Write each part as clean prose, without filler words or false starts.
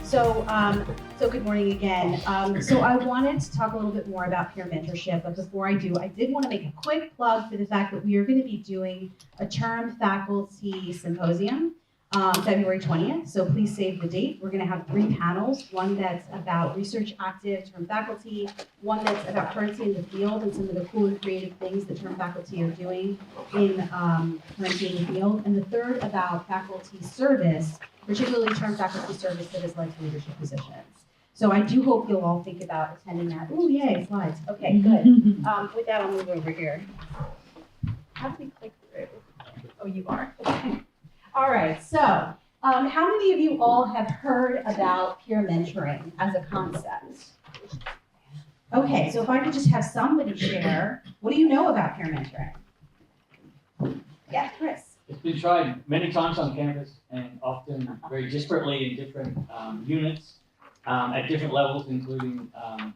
So good morning again. So I wanted to talk a little bit more about peer mentorship, but before I do, I did want to make a quick plug for the fact that we are going to be doing a term faculty symposium February 20th. So please save the date. We're going to have 3 panels, one that's about research active term faculty, one that's about currency in the field and some of the cool and creative things that term faculty are doing in currency in the field, and the third about faculty service, particularly term faculty service that has led to leadership positions. So I do hope you'll all think about attending that. Oh, yay, slides. Okay, good. With that, I'll move over here. How do we click through? Oh, you are? Okay. All right, so how many of you all have heard about peer mentoring as a concept? Okay, so if I could just have somebody share, what do you know about peer mentoring? Yeah, Chris. It's been tried many times on campus and often very disparately in different units at different levels, including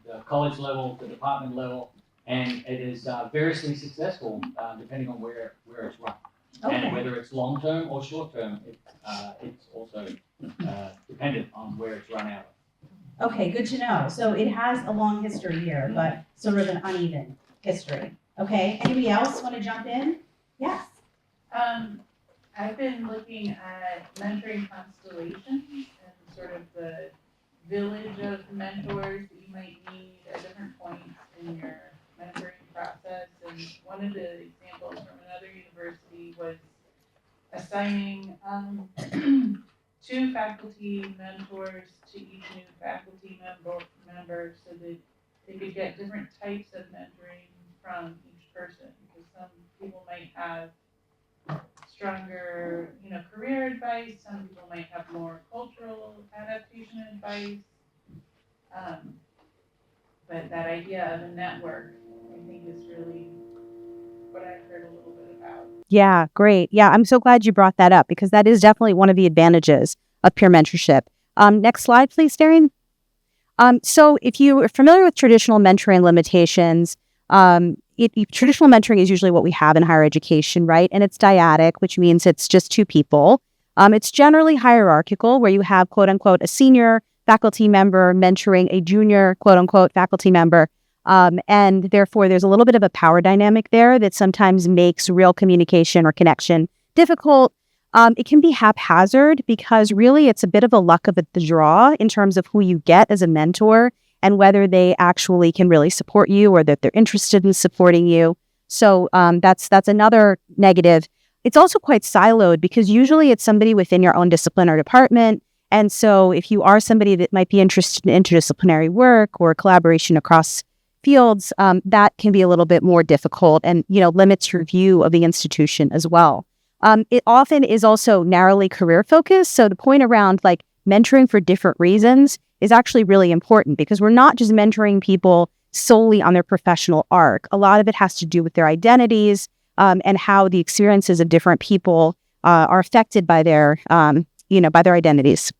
the college level, the department level, and it is variously successful depending on where it's run. Okay. And whether it's long-term or short-term, it's also dependent on where it's run out of. Okay, good to know. So it has a long history here, but sort of an uneven history. Okay, anybody else want to jump in? Yes. I've been looking at mentoring constellations and sort of the village of mentors that you might need at different points in your mentoring process. And one of the examples from another university was assigning 2 faculty mentors to each new faculty member so that they could get different types of mentoring from each person. Because some people might have stronger, career advice. Some people might have more cultural adaptation advice. But that idea of a network, I think, is really what I've heard a little bit about. Yeah, great. Yeah, I'm so glad you brought that up because that is definitely one of the advantages of peer mentorship. Next slide, please, Darrion. So if you are familiar with traditional mentoring limitations, traditional mentoring is usually what we have in higher education, right? And it's dyadic, which means it's just 2 people. It's generally hierarchical, where you have, quote unquote, a senior faculty member mentoring a junior, quote unquote, faculty member. And therefore, there's a little bit of a power dynamic there that sometimes makes real communication or connection difficult. It can be haphazard because really it's a bit of a luck of the draw in terms of who you get as a mentor and whether they actually can really support you or that they're interested in supporting you. So that's another negative. It's also quite siloed because usually it's somebody within your own discipline or department. And so if you are somebody that might be interested in interdisciplinary work or collaboration across fields, that can be a little bit more difficult and, limits your view of the institution as well. It often is also narrowly career focused. So the point around mentoring for different reasons is actually really important because we're not just mentoring people solely on their professional arc. A lot of it has to do with their identities and how the experiences of different people are affected by their, by their identities.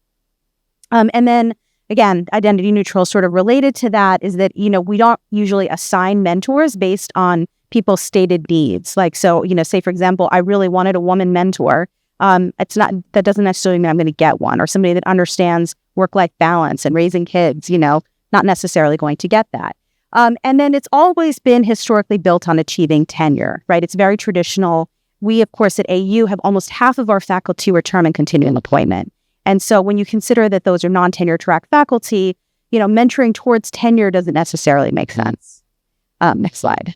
And then again, identity neutral sort of related to that is that, we don't usually assign mentors based on people's stated needs. Say for example, I really wanted a woman mentor. That doesn't necessarily mean I'm going to get one, or somebody that understands work-life balance and raising kids, not necessarily going to get that. And then it's always been historically built on achieving tenure, right? It's very traditional. We, of course, at AU have almost half of our faculty were term and continuing appointment. And so when you consider that those are non-tenure track faculty, mentoring towards tenure doesn't necessarily make sense. Next slide.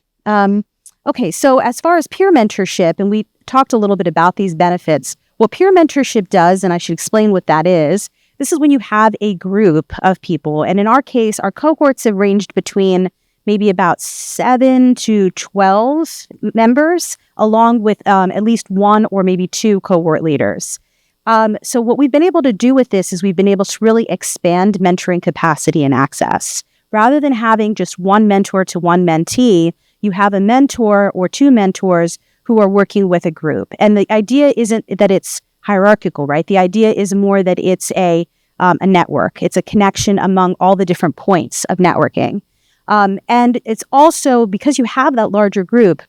Okay, so as far as peer mentorship, and we talked a little bit about these benefits, what peer mentorship does, and I should explain what that is, this is when you have a group of people, and in our case, our cohorts have ranged between maybe about 7 to 12 members, along with at least 1 or maybe 2 cohort leaders. So what we've been able to do with this is we've been able to really expand mentoring capacity and access. Rather than having just one mentor to one mentee, you have a mentor or 2 mentors who are working with a group. And the idea isn't that it's hierarchical, right? The idea is more that it's a network. It's a connection among all the different points of networking. And it's also, because you have that larger group,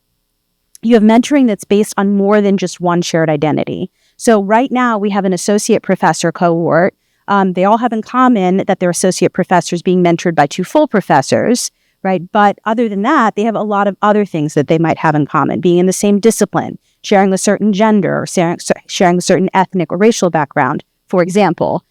you have mentoring that's based on more than just one shared identity. So right now we have an associate professor cohort They all have in common that they're associate professors being mentored by 2 full professors, right? But other than that, they have a lot of other things that they might have in common, being in the same discipline, sharing a certain gender, or sharing a certain ethnic or racial background, for example.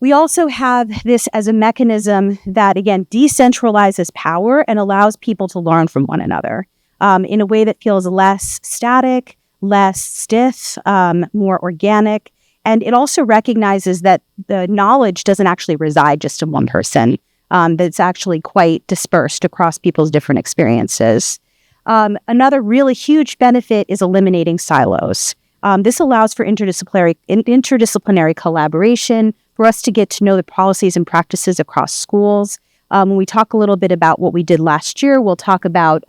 We also have this as a mechanism that, again, decentralizes power and allows people to learn from one another in a way that feels less static, less stiff, more organic. And it also recognizes that the knowledge doesn't actually reside just in one person, that it's actually quite dispersed across people's different experiences. Another really huge benefit is eliminating silos. This allows for interdisciplinary collaboration, for us to get to know the policies and practices across schools. When we talk a little bit about what we did last year, we'll talk about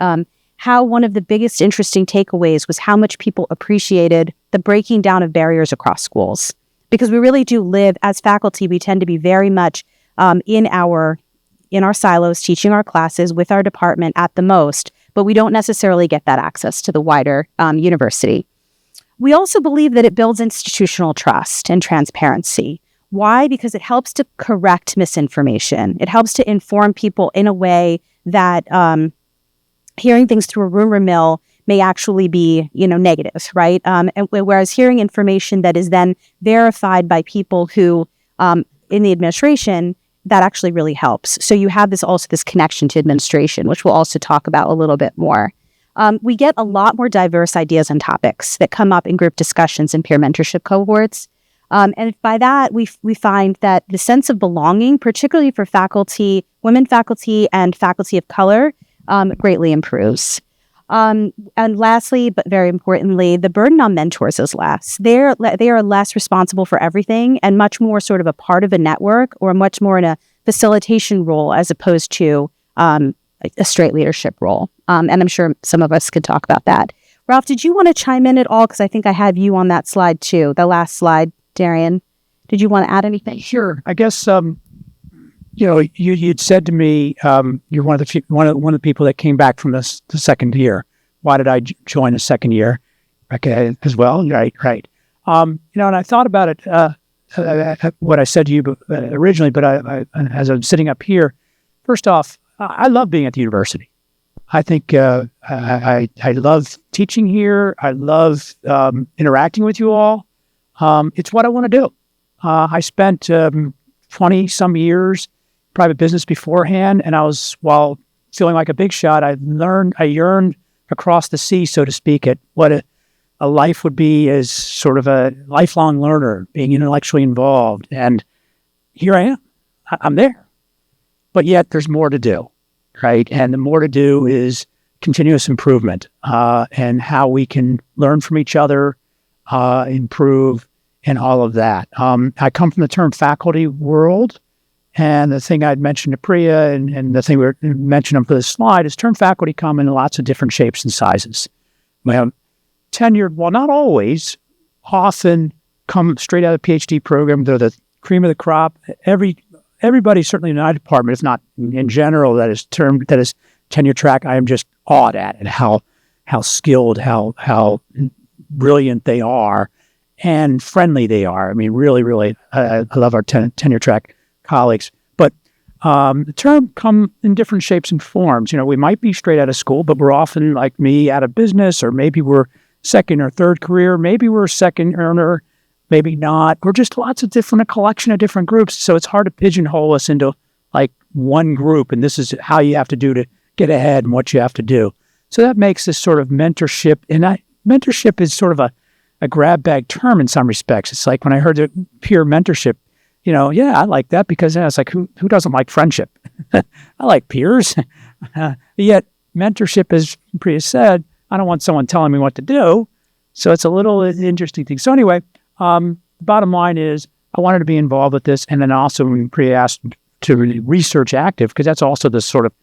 how one of the biggest interesting takeaways was how much people appreciated the breaking down of barriers across schools. Because we really do live, as faculty, we tend to be very much in our silos, teaching our classes with our department at the most, but we don't necessarily get that access to the wider university. We also believe that it builds institutional trust and transparency. Why? Because it helps to correct misinformation. It helps to inform people in a way that hearing things through a rumor mill may actually be, negative, right? And whereas hearing information that is then verified by people who, in the administration, that actually really helps. So you have this connection to administration, which we'll also talk about a little bit more. We get a lot more diverse ideas and topics that come up in group discussions and peer mentorship cohorts. And by that, we find that the sense of belonging, particularly for faculty, women faculty and faculty of color, greatly improves. And lastly, but very importantly, the burden on mentors is less. They are less responsible for everything and much more sort of a part of a network or much more in a facilitation role as opposed to a straight leadership role. And I'm sure some of us could talk about that. Ralph, did you want to chime in at all? Because I think I have you on that slide too, the last slide. Darrion, did you want to add anything? Sure. I guess you'd said to me you're one of the people that came back from the second year. Why did I join the second year? Okay, as well. Right. And I thought about it. What I said to you originally, but I as I'm sitting up here, first off, I love being at the university. I think I love teaching here. I love interacting with you all. It's what I want to do. I spent 20 some years private business beforehand, and while feeling like a big shot, I yearned across the sea, so to speak, at what a life would be as sort of a lifelong learner, being intellectually involved. And here I am. I'm there. But yet there's more to do, right? And the more to do is continuous improvement and how we can learn from each other, improve, and all of that. I come from the term faculty world, and the thing I'd mentioned to Priya and the thing we mentioned on this slide is term faculty come in lots of different shapes and sizes. We have tenured, well, not always, often come straight out of the PhD program. They're the cream of the crop. Everybody, certainly in my department, if not in general, that is tenure track, I am just awed at it, how skilled, how brilliant they are and friendly they are. I mean, really, really, I love our tenure track colleagues. But the term come in different shapes and forms. We might be straight out of school, but we're often, like me, out of business, or maybe we're second or third career. Maybe we're a second earner, maybe not. We're just a collection of different groups. So it's hard to pigeonhole us into like one group, and this is how you have to do to get ahead and what you have to do. So that makes this sort of mentorship, and mentorship is sort of a grab bag term in some respects. It's like when I heard the peer mentorship, I like that because it's like, who doesn't like friendship? I like peers. Yet mentorship, as Priya said, I don't want someone telling me what to do. So it's a little interesting thing. So anyway, bottom line is I wanted to be involved with this. And then also when Priya asked to research active, because that's also the sort of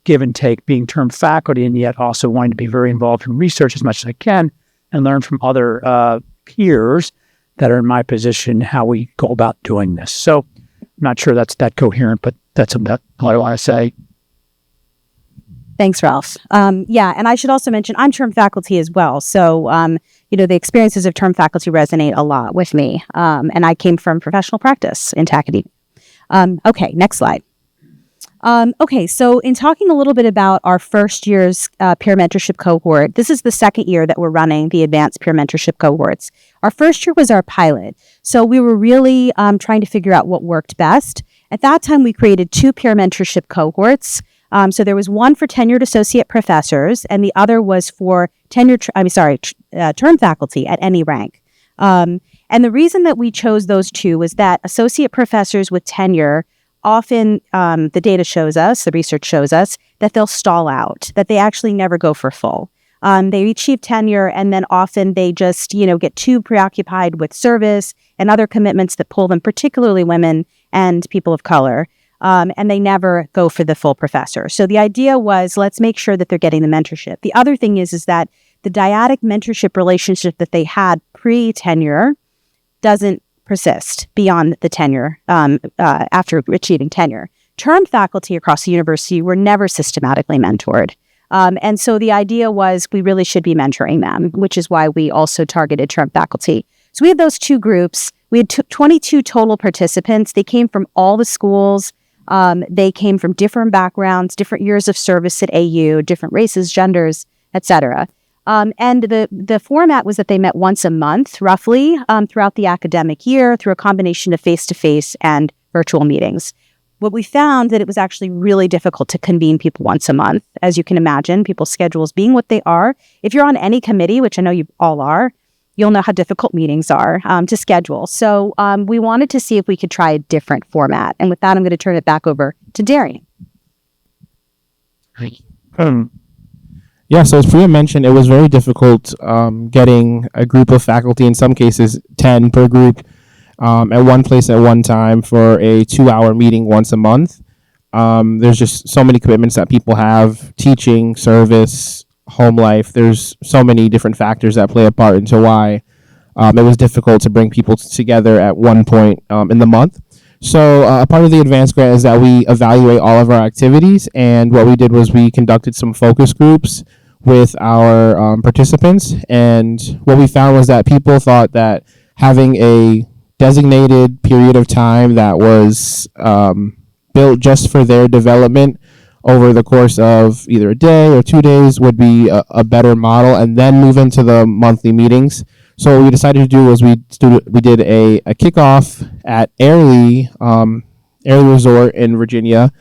give and take, being term faculty and yet also wanting to be very involved in research as much as I can and learn from other peers that are in my position, how we go about doing this. So I'm not sure that's that coherent, but that's about what I want to say. Thanks, Ralph. And I should also mention I'm term faculty as well. So, the experiences of term faculty resonate a lot with me. And I came from professional practice into academia. Okay, next slide. Okay, so in talking a little bit about our first year's peer mentorship cohort, this is the second year that we're running the advanced peer mentorship cohorts. Our first year was our pilot. So we were really trying to figure out what worked best. At that time, we created 2 peer mentorship cohorts. So there was one for tenured associate professors, and the other was for term faculty at any rank. And the reason that we chose those 2 was that associate professors with tenure often, the data shows us, the research shows us, that they'll stall out, that they actually never go for full. They achieve tenure, and then often they just, get too preoccupied with service and other commitments that pull them, particularly women and people of color. And they never go for the full professor. So the idea was, let's make sure that they're getting the mentorship. The other thing is that the dyadic mentorship relationship that they had pre-tenure doesn't persist beyond the tenure after achieving tenure. Term faculty across the university were never systematically mentored. And so the idea was we really should be mentoring them, which is why we also targeted term faculty. So we had those 2 groups. We had 22 total participants. They came from all the schools. They came from different backgrounds, different years of service at AU, different races, genders, etc. And the format was that they met once a month, roughly, throughout the academic year through a combination of face-to-face and virtual meetings. What we found that it was actually really difficult to convene people once a month. As you can imagine, people's schedules being what they are. If you're on any committee, which I know you all are, you'll know how difficult meetings are to schedule. So we wanted to see if we could try a different format. And with that, I'm going to turn it back over to Darrion. Yeah, so as Priya mentioned, it was very difficult getting a group of faculty, in some cases 10 per group, at one place at one time for a 2-hour meeting once a month. There's just so many commitments that people have, teaching, service, home life. There's so many different factors that play a part into why it was difficult to bring people together at one point in the month. So a part of the advanced grant is that we evaluate all of our activities, and what we did was we conducted some focus groups with our participants, and what we found was that people thought that having a designated period of time that was built just for their development over the course of either a day or 2 days would be a better model, and then move into the monthly meetings. So what we decided to do was we did a kickoff at Airlie Resort in Virginia,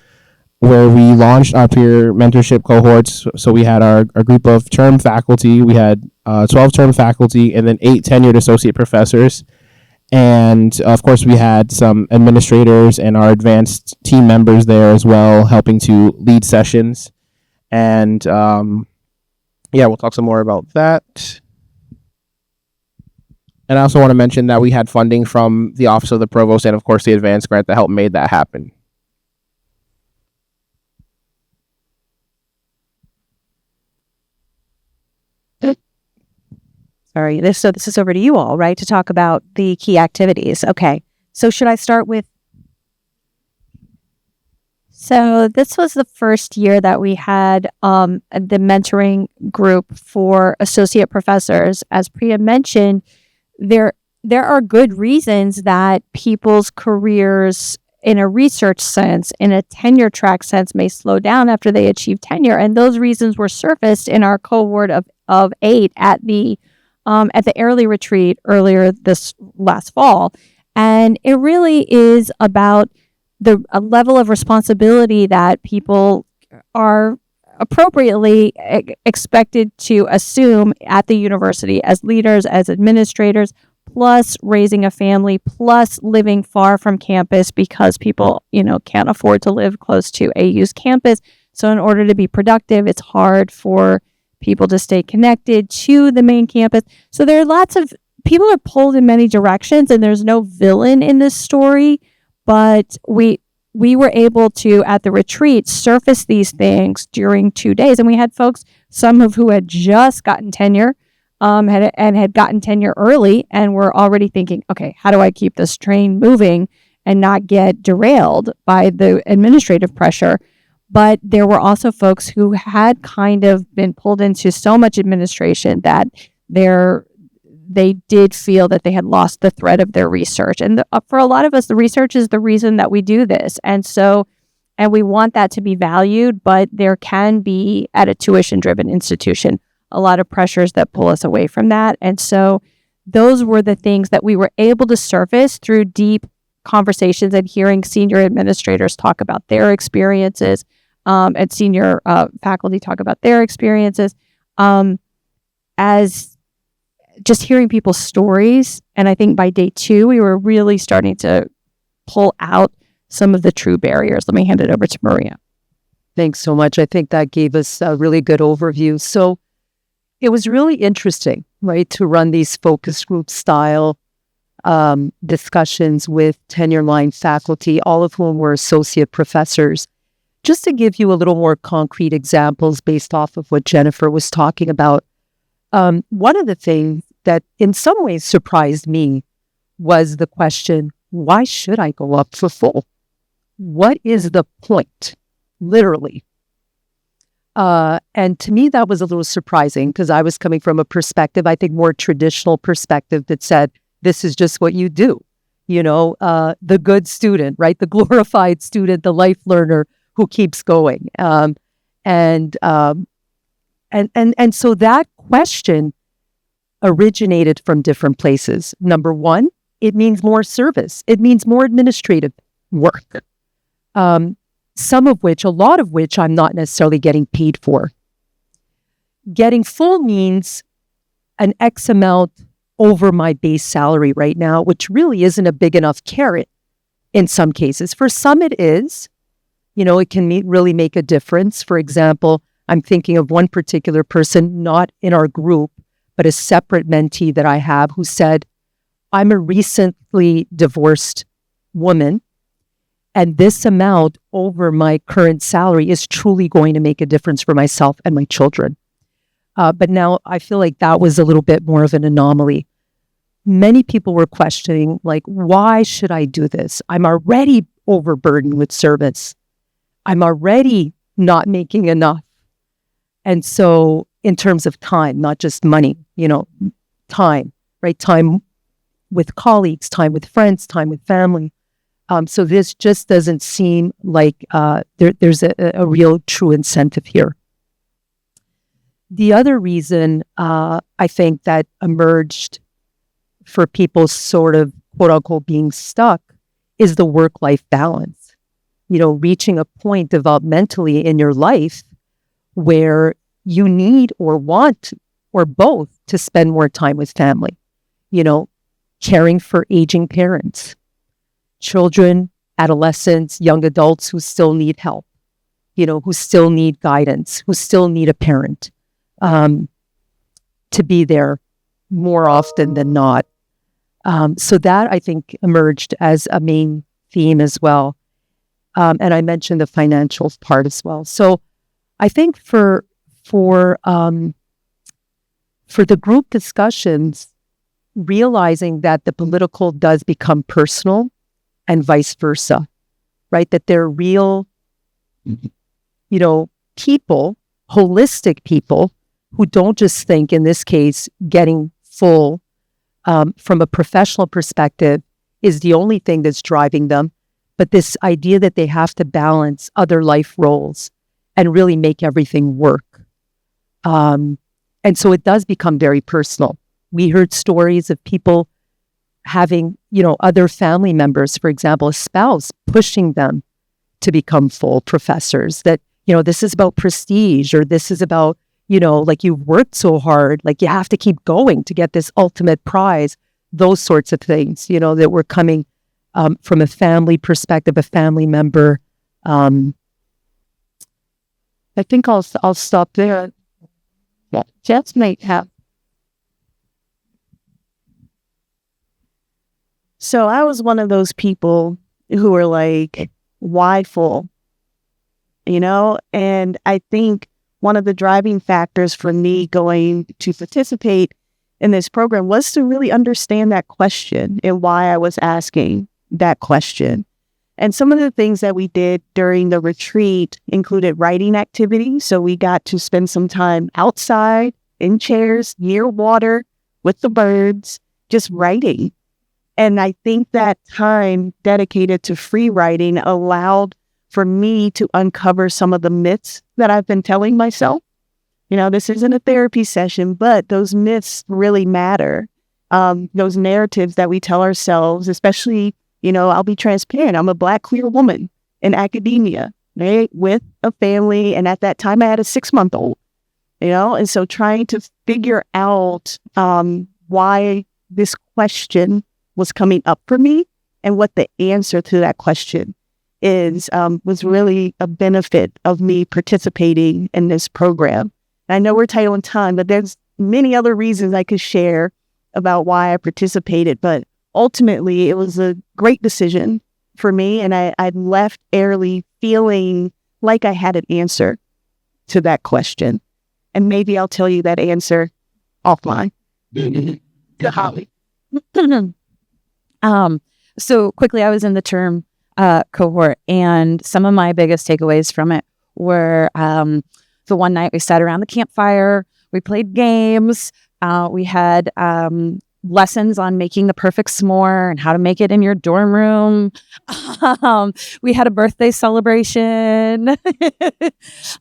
where we launched our peer mentorship cohorts. So we had our group of term faculty. We had 12 term faculty and then 8 tenured associate professors. And of course, we had some administrators and our advanced team members there as well, helping to lead sessions. And yeah, we'll talk some more about that. And I also want to mention that we had funding from the Office of the Provost and, of course, the advanced grant that helped made that happen. Sorry, this is over to you all, right, to talk about the key activities. Okay, so should I start with? So this was the first year that we had the mentoring group for associate professors. As Priya mentioned, there are good reasons that people's careers in a research sense, in a tenure track sense, may slow down after they achieve tenure. And those reasons were surfaced in our cohort of 8 at the Airlie retreat earlier this last fall. And it really is about a level of responsibility that people are appropriately expected to assume at the university as leaders, as administrators, plus raising a family, plus living far from campus because people, can't afford to live close to AU's campus. So in order to be productive, it's hard for people to stay connected to the main campus. So there are lots of people are pulled in many directions, and there's no villain in this story, but we were able to, at the retreat, surface these things during 2 days. And we had folks, some of who had just gotten tenure, had gotten tenure early and were already thinking, okay, how do I keep this train moving and not get derailed by the administrative pressure? But there were also folks who had kind of been pulled into so much administration that their they did feel that they had lost the thread of their research. And for a lot of us, the research is the reason that we do this. And we want that to be valued, but there can be, at a tuition-driven institution, a lot of pressures that pull us away from that. And so those were the things that we were able to surface through deep conversations and hearing senior administrators talk about their experiences, and senior faculty talk about their experiences, as just hearing people's stories. And I think by day 2, we were really starting to pull out some of the true barriers. Let me hand it over to Maria. Thanks so much. I think that gave us a really good overview. So it was really interesting, right, to run these focus group style discussions with tenure-line faculty, all of whom were associate professors. Just to give you a little more concrete examples based off of what Jennifer was talking about, one of the things that in some ways surprised me was the question, why should I go up for full? What is the point, literally? And to me, that was a little surprising because I was coming from a perspective, I think more traditional perspective that said, this is just what you do. You know, the good student, right? The glorified student, the life learner who keeps going. And so that question originated from different places. Number one, it means more service. It means more administrative work. Some of which, a lot of which I'm not necessarily getting paid for. Getting full means an X amount over my base salary right now, which really isn't a big enough carrot in some cases. For some it is. You know, it can really make a difference. For example, I'm thinking of one particular person, not in our group, but a separate mentee that I have who said, I'm a recently divorced woman, and this amount over my current salary is truly going to make a difference for myself and my children. But now I feel like that was a little bit more of an anomaly. Many people were questioning, like, why should I do this? I'm already overburdened with service. I'm already not making enough. And so in terms of time, not just money, you know, time, right? Time with colleagues, time with friends, time with family. So this just doesn't seem like there's a real true incentive here. The other reason I think that emerged for people sort of quote unquote being stuck is the work-life balance. You know, reaching a point developmentally in your life where you need or want or both to spend more time with family, you know, caring for aging parents, children, adolescents, young adults who still need help, you know, who still need guidance, who still need a parent to be there more often than not. So that I think emerged as a main theme as well. And I mentioned the financial part as well. So I think for the group discussions, realizing that the political does become personal and vice versa, right? That they're real, you know, people, holistic people who don't just think, in this case, getting full from a professional perspective is the only thing that's driving them. But this idea that they have to balance other life roles and really make everything work. And so it does become very personal. We heard stories of people having, you know, other family members, for example, a spouse, pushing them to become full professors, that, you know, this is about prestige, or this is about, you know, like, you've worked so hard, like you have to keep going to get this ultimate prize, those sorts of things, you know, that were coming from a family perspective, a family member. I think I'll stop there. Yeah, Jets might have. So I was one of those people who were like, why full? You know, and I think one of the driving factors for me going to participate in this program was to really understand that question and why I was asking that question. And some of the things that we did during the retreat included writing activities. So we got to spend some time outside in chairs near water, with the birds, just writing. And I think that time dedicated to free writing allowed for me to uncover some of the myths that I've been telling myself. You know, this isn't a therapy session, but those myths really matter. Those narratives that we tell ourselves, especially, you know, I'll be transparent. I'm a Black queer woman in academia, right? With a family. And at that time I had a 6-month-old, you know? And so trying to figure out why this question was coming up for me and what the answer to that question is, was really a benefit of me participating in this program. And I know we're tight on time, but there's many other reasons I could share about why I participated, but ultimately it was a great decision for me. And I left Airlie feeling like I had an answer to that question. And maybe I'll tell you that answer offline. To Holly. So quickly, I was in the term cohort, and some of my biggest takeaways from it were the one night we sat around the campfire, we played games, we had lessons on making the perfect s'more and how to make it in your dorm room. We had a birthday celebration.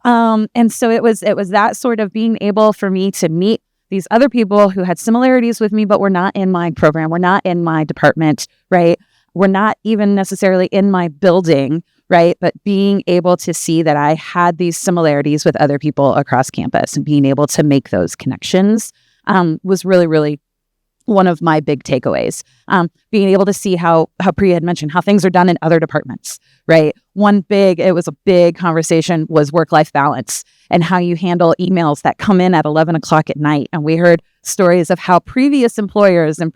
And so it was that sort of being able for me to meet these other people who had similarities with me, but were not in my program, were not in my department, right? Were not even necessarily in my building, right? But being able to see that I had these similarities with other people across campus and being able to make those connections was really, really one of my big takeaways. Being able to see how Priya had mentioned, how things are done in other departments, right? It was a big conversation was work-life balance and how you handle emails that come in at 11 o'clock at night. And we heard stories of how previous employers and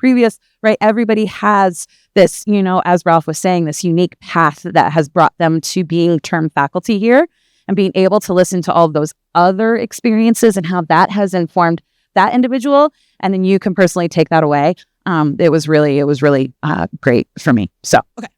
right? Everybody has this, you know, as Ralph was saying, this unique path that has brought them to being term faculty here, and being able to listen to all of those other experiences and how that has informed that individual. And then you can personally take that away. It was really great for me. So, okay.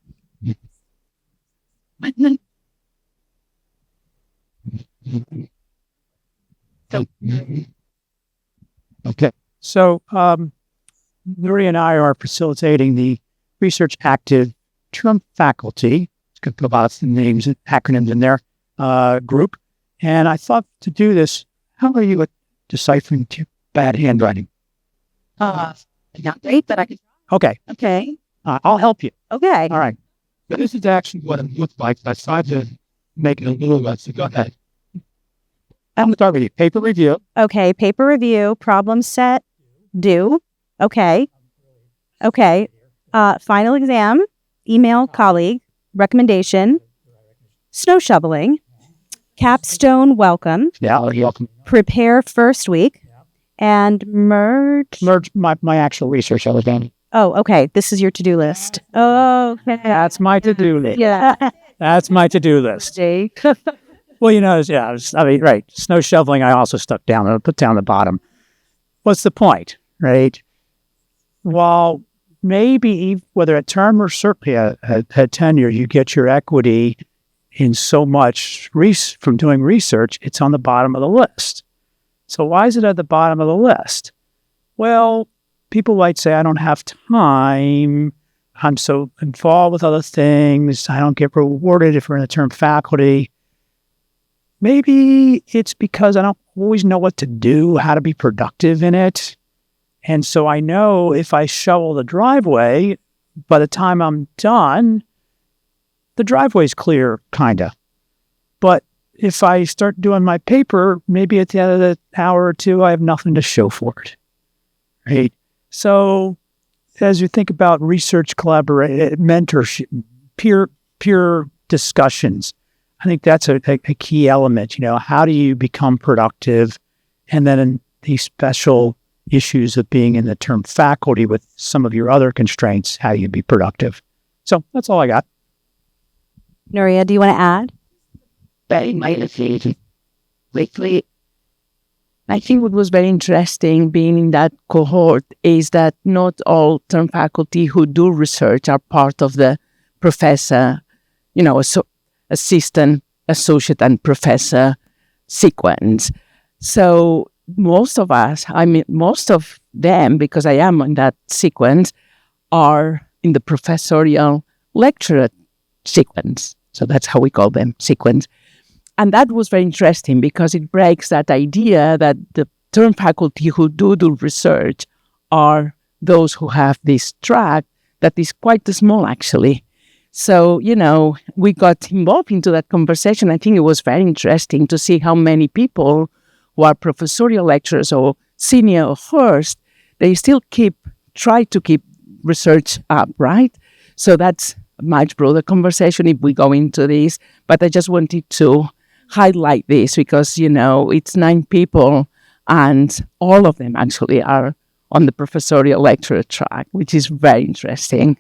Okay. So, Nuria and I are facilitating the Research Active Term Faculty. It's got a lot of names and acronyms in there, group. And I thought to do this, how are you at deciphering bad handwriting? Not great, but I can. Okay. Okay. I'll help you. Okay. All right. But this is actually what it looks like. I tried to make it a little less. So go ahead. I'm start with you. Paper review. Okay, paper review, problem set, due. Okay. Final exam, email colleague, recommendation, snow shoveling, capstone welcome, Yeah, you're welcome. prepare first week, and merge. Merge my actual research I was done. Oh, okay. This is your to-do list. Oh, okay. That's my to-do list. Yeah. That's my to-do list. Well, you know, right. Snow shoveling, I also put down the bottom. What's the point, right? Well, maybe whether at term or certainly at tenure, you get your equity in so much from doing research, it's on the bottom of the list. So why is it at the bottom of the list? Well, people might say, I don't have time. I'm so involved with other things. I don't get rewarded if we're in the term faculty. Maybe it's because I don't always know what to do, how to be productive in it. And so I know if I shovel the driveway, by the time I'm done, the driveway's clear, kind of. But if I start doing my paper, maybe at the end of the hour or two, I have nothing to show for it. Right? So as you think about research collaboration, mentorship, peer discussions, I think that's a key element. You know, how do you become productive? And then in these special issues of being in the term faculty with some of your other constraints, how you be productive. So that's all I got. Nuria, do you want to add? Very lately, I think what was very interesting being in that cohort is that not all term faculty who do research are part of the professor, you know, assistant, associate, and professor sequence. So most of them, because I am in that sequence, are in the professorial lecturer sequence. So that's how we call them, sequence. And that was very interesting because it breaks that idea that the term faculty who do research are those who have this track that is quite small, actually. So, we got involved into that conversation. I think it was very interesting to see how many people who are professorial lecturers or senior or first, they still try to keep research up, right? So that's a much broader conversation if we go into this. But I just wanted to highlight this because, it's 9 people and all of them actually are on the professorial lecturer track, which is very interesting.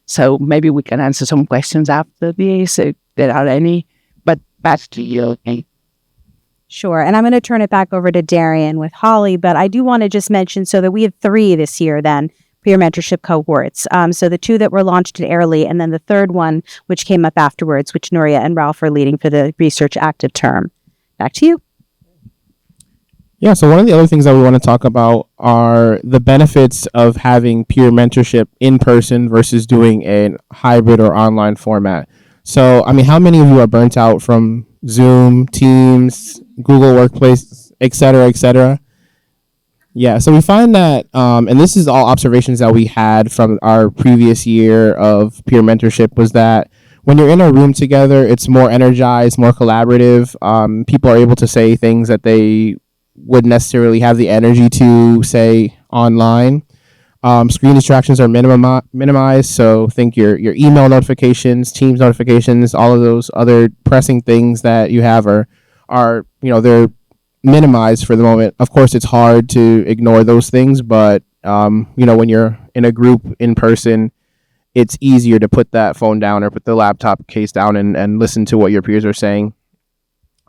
So maybe we can answer some questions after this, if there are any. But back to you. Sure. And I'm going to turn it back over to Darrion with Holly, but I do want to just mention so that we have 3 this year then, peer mentorship cohorts. So the 2 that were launched at Airly, and then the 3rd one, which came up afterwards, which Nuria and Ralph are leading for the research active term. Back to you. Yeah, so one of the other things that we want to talk about are the benefits of having peer mentorship in person versus doing a hybrid or online format. So, how many of you are burnt out from Zoom, Teams, Google Workplace, et cetera, et cetera? Yeah, so we find that, and this is all observations that we had from our previous year of peer mentorship, was that when you're in a room together, it's more energized, more collaborative. People are able to say things that they would necessarily have the energy to say online. Screen distractions are minimized. So think your email notifications, Teams notifications, all of those other pressing things that you have are they're minimized for the moment. Of course, it's hard to ignore those things, but when you're in a group in person, it's easier to put that phone down or put the laptop case down and listen to what your peers are saying.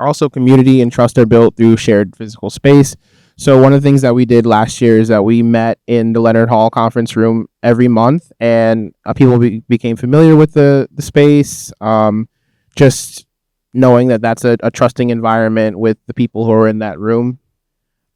Also, community and trust are built through shared physical space. So one of the things that we did last year is that we met in the Leonard Hall conference room every month, and people became familiar with the space, just knowing that that's a trusting environment with the people who are in that room.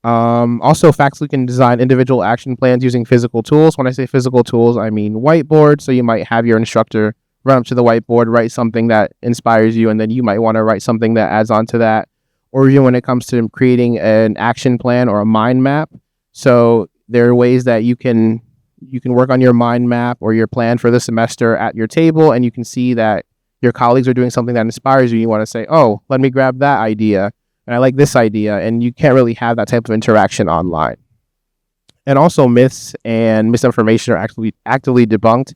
Also, faculty can design individual action plans using physical tools. When I say physical tools, I mean whiteboard. So you might have your instructor run up to the whiteboard, write something that inspires you, and then you might want to write something that adds on to that. Or even when it comes to creating an action plan or a mind map. So there are ways that you can work on your mind map or your plan for the semester at your table, and you can see that your colleagues are doing something that inspires you. You want to say, oh, let me grab that idea, and I like this idea, and you can't really have that type of interaction online. And also myths and misinformation are actually actively debunked.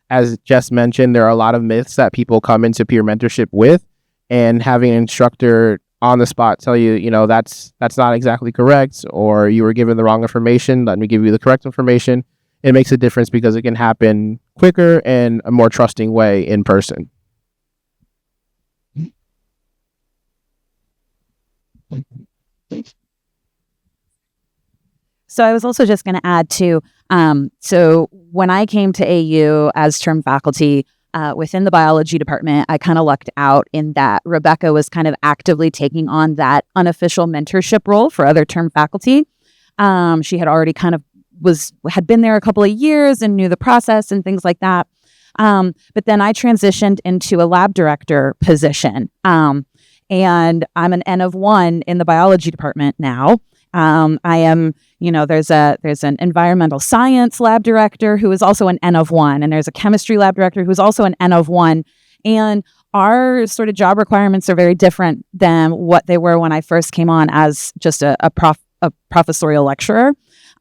As Jess mentioned, there are a lot of myths that people come into peer mentorship with, and having an instructor on the spot tell you, that's not exactly correct, or you were given the wrong information, let me give you the correct information. It makes a difference because it can happen quicker and a more trusting way in person. So I was also just going to add to, so when I came to AU as term faculty within the biology department, I kind of lucked out in that Rebecca was kind of actively taking on that unofficial mentorship role for other term faculty. She had already kind of had been there a couple of years and knew the process and things like that. But then I transitioned into a lab director position. And I'm an N of 1 in the biology department now. I am, there's an environmental science lab director who is also an N of 1, and there's a chemistry lab director who's also an N of 1. And our sort of job requirements are very different than what they were when I first came on as just a professorial lecturer.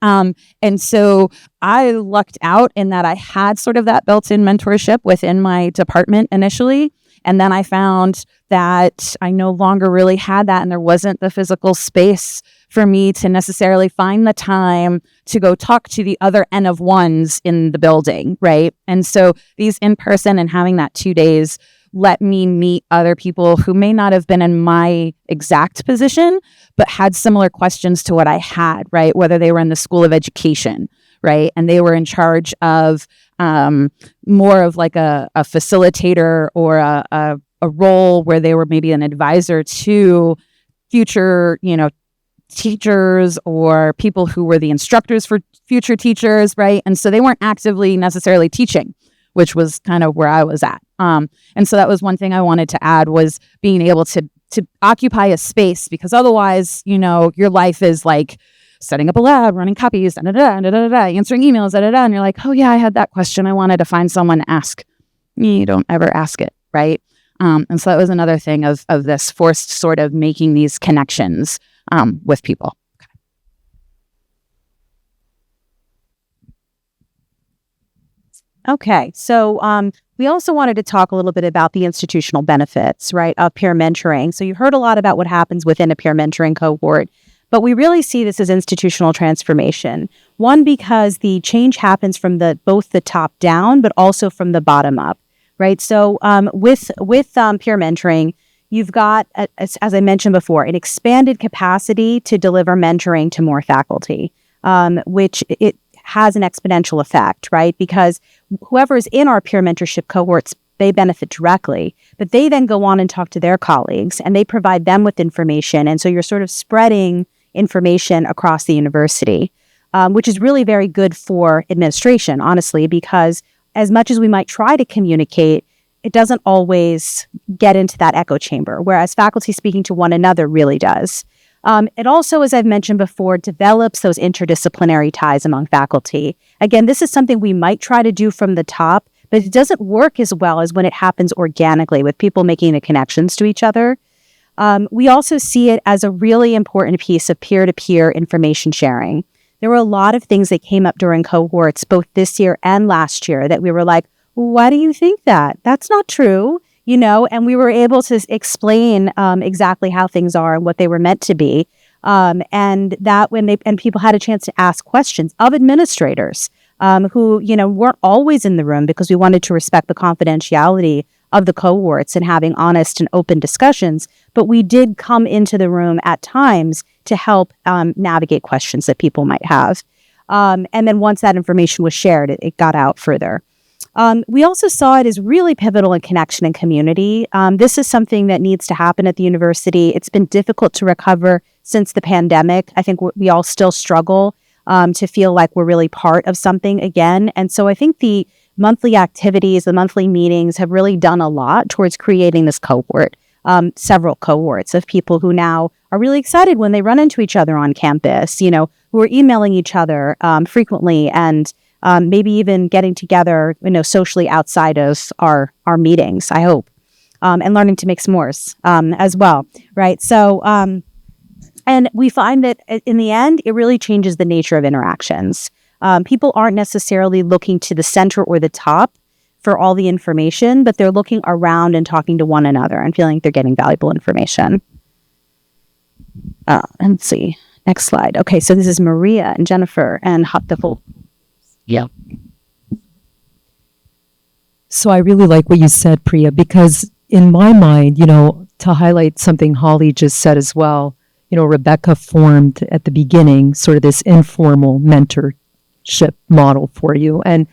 And so I lucked out in that I had sort of that built-in mentorship within my department initially. And then I found that I no longer really had that, and there wasn't the physical space for me to necessarily find the time to go talk to the other N of 1s in the building, right? And so these in-person and having that 2 days let me meet other people who may not have been in my exact position, but had similar questions to what I had, right? Whether they were in the School of Education, right? And they were in charge of more of like a facilitator or a role where they were maybe an advisor to future, teachers or people who were the instructors for future teachers, right? And so they weren't actively necessarily teaching, which was kind of where I was at. And so that was one thing I wanted to add, was being able to occupy a space, because otherwise, your life is like setting up a lab, running copies, answering emails, and you're like, oh yeah, I had that question. I wanted to find someone to ask. You don't ever ask it, right? And so that was another thing of this forced sort of making these connections with people. Okay, so we also wanted to talk a little bit about the institutional benefits, right, of peer mentoring. So you heard a lot about what happens within a peer mentoring cohort, but we really see this as institutional transformation. One, because the change happens from both the top down, but also from the bottom up, right? So with peer mentoring, you've got, as I mentioned before, an expanded capacity to deliver mentoring to more faculty, which it has an exponential effect, right? Because whoever is in our peer mentorship cohorts, they benefit directly, but they then go on and talk to their colleagues and they provide them with information. And so you're sort of spreading information across the university, which is really very good for administration, honestly, because as much as we might try to communicate, it doesn't always get into that echo chamber, whereas faculty speaking to one another really does. It also, as I've mentioned before, develops those interdisciplinary ties among faculty. Again, this is something we might try to do from the top, but it doesn't work as well as when it happens organically with people making the connections to each other. We also see it as a really important piece of peer-to-peer information sharing. There were a lot of things that came up during cohorts, both this year and last year, that we were like, why do you think that? That's not true. And we were able to explain exactly how things are and what they were meant to be. And that and people had a chance to ask questions of administrators who, weren't always in the room, because we wanted to respect the confidentiality of the cohorts and having honest and open discussions. But we did come into the room at times to help navigate questions that people might have. And then once that information was shared, it got out further. We also saw it as really pivotal in connection and community. This is something that needs to happen at the university. It's been difficult to recover since the pandemic. I think we all still struggle to feel like we're really part of something again. And so I think the monthly activities, the monthly meetings have really done a lot towards creating this cohort, several cohorts of people who now are really excited when they run into each other on campus, who are emailing each other frequently and maybe even getting together, socially outside of our meetings, I hope, and learning to make s'mores as well, right? So, and we find that in the end, it really changes the nature of interactions. People aren't necessarily looking to the center or the top for all the information, but they're looking around and talking to one another and feeling like they're getting valuable information. And let's see, next slide. Okay, so this is Maria and Jennifer and the full. Yeah. So I really like what you said, Priya, because in my mind, to highlight something Holly just said as well, Rebecca formed at the beginning sort of this informal mentorship model for you. And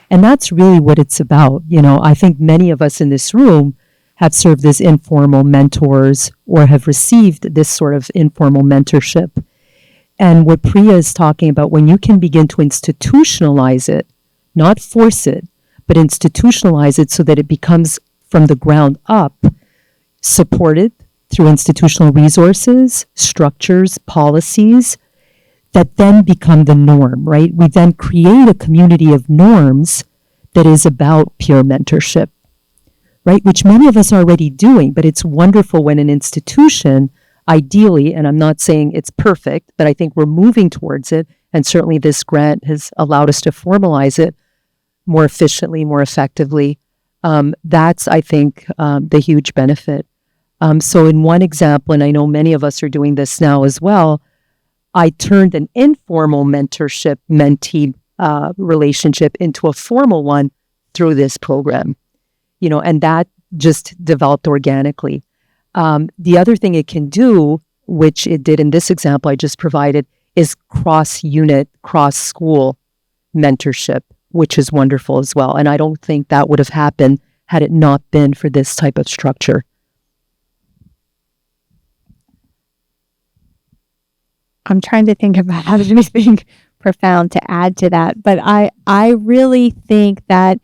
that's really what it's about. I think many of us in this room have served as informal mentors or have received this sort of informal mentorship. And what Priya is talking about, when you can begin to institutionalize it, not force it, but institutionalize it so that it becomes from the ground up, supported through institutional resources, structures, policies, that then become the norm, right? We then create a community of norms that is about peer mentorship, right? Which many of us are already doing, but it's wonderful when an institution, ideally, and I'm not saying it's perfect, but I think we're moving towards it, and certainly this grant has allowed us to formalize it more efficiently, more effectively. That's, I think, the huge benefit. So in one example, and I know many of us are doing this now as well, I turned an informal mentorship mentee relationship into a formal one through this program, and that just developed organically. The other thing it can do, which it did in this example I just provided, is cross-unit, cross-school mentorship, which is wonderful as well. And I don't think that would have happened had it not been for this type of structure. I'm trying to think if I have anything profound to add to that, but I really think that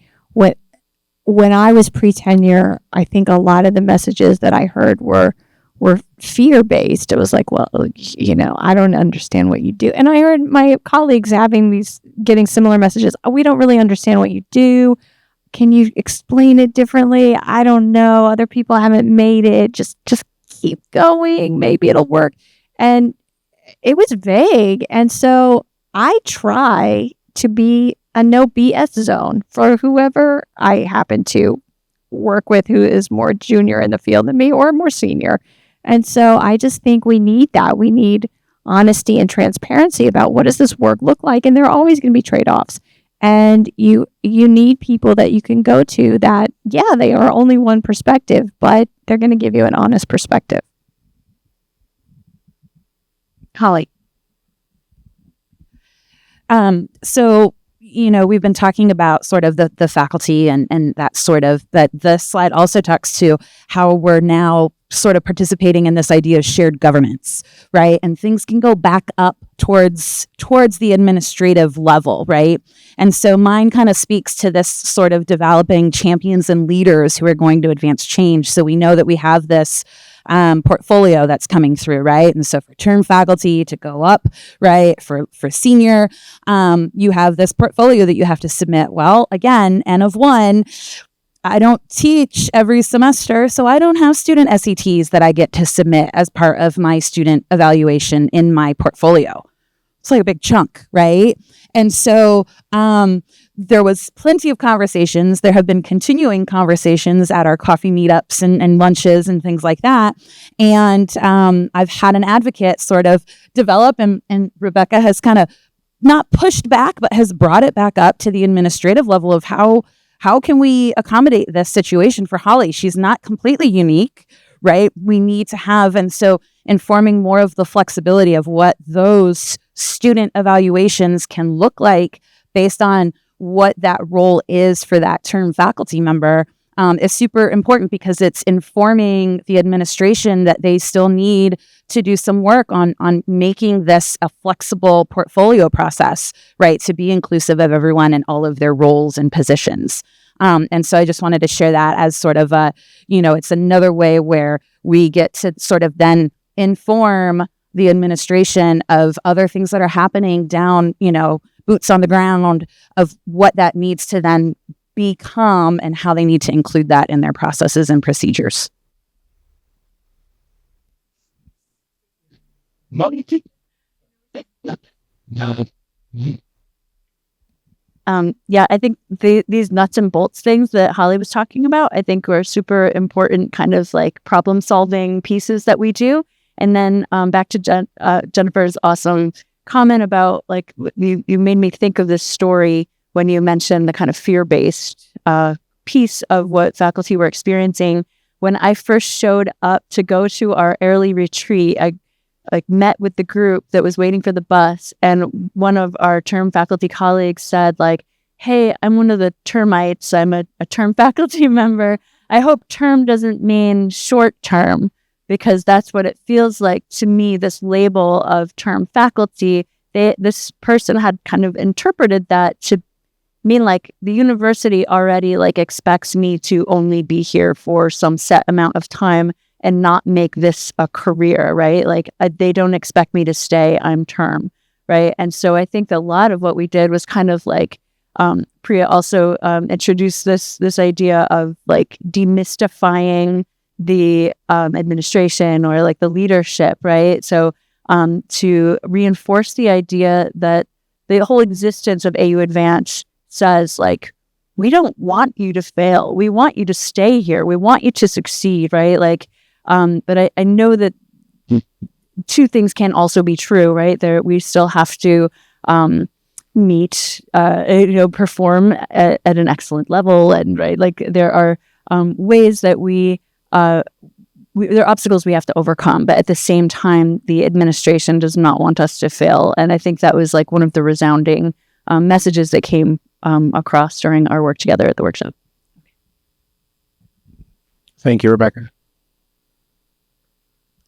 when I was pre-tenure, I think a lot of the messages that I heard were fear-based. It was like, well, I don't understand what you do. And I heard my colleagues getting similar messages. Oh, we don't really understand what you do. Can you explain it differently? I don't know. Other people haven't made it. Just keep going. Maybe it'll work. And it was vague. And so I try to be a no BS zone for whoever I happen to work with who is more junior in the field than me or more senior. And so I just think we need that. We need honesty and transparency about what does this work look like? And there are always going to be trade-offs. And you need people that you can go to that, yeah, they are only one perspective, but they're going to give you an honest perspective. Holly. So, we've been talking about sort of the faculty and that sort of, but the slide also talks to how we're now sort of participating in this idea of shared governance, right? And things can go back up towards the administrative level, right? And so mine kind of speaks to this sort of developing champions and leaders who are going to advance change. So we know that we have this portfolio that's coming through, right? And so for term faculty to go up, right, for senior, you have this portfolio that you have to submit. Well, again, N of 1, I don't teach every semester, so I don't have student SETs that I get to submit as part of my student evaluation in my portfolio. It's like a big chunk, right? And so there was plenty of conversations. There have been continuing conversations at our coffee meetups and lunches and things like that. And I've had an advocate sort of develop, and Rebecca has kind of not pushed back, but has brought it back up to the administrative level of how can we accommodate this situation for Holly? She's not completely unique, right? We need to have, and so informing more of the flexibility of what those student evaluations can look like based on what that role is for that term faculty member is super important, because it's informing the administration that they still need to do some work on making this a flexible portfolio process, right, to be inclusive of everyone and all of their roles and positions. And so I just wanted to share that as sort of it's another way where we get to sort of then inform the administration of other things that are happening down, boots on the ground, of what that needs to then become and how they need to include that in their processes and procedures. I think these nuts and bolts things that Holly was talking about, I think were super important kind of like problem solving pieces that we do. And then back to Jennifer's awesome comment about, like, you made me think of this story when you mentioned the kind of fear-based piece of what faculty were experiencing. When I first showed up to go to our early retreat, I met with the group that was waiting for the bus, and one of our term faculty colleagues said, like, hey, I'm one of the termites. I'm a term faculty member. I hope term doesn't mean short term, because that's what it feels like to me, this label of term faculty. This person had kind of interpreted that to mean like the university already like expects me to only be here for some set amount of time and not make this a career, right? Like they don't expect me to stay, I'm term, right? And so I think a lot of what we did was kind of like, Priya also introduced this idea of like demystifying the administration or like the leadership, right? So to reinforce the idea that the whole existence of AU Advance says like, we don't want you to fail. We want you to stay here. We want you to succeed, right? Like, but I know that two things can also be true, right? We still have to perform at an excellent level, and right, like there are ways that there are obstacles we have to overcome, but at the same time, the administration does not want us to fail. And I think that was like one of the resounding messages that came across during our work together at the workshop. Thank you, Rebecca.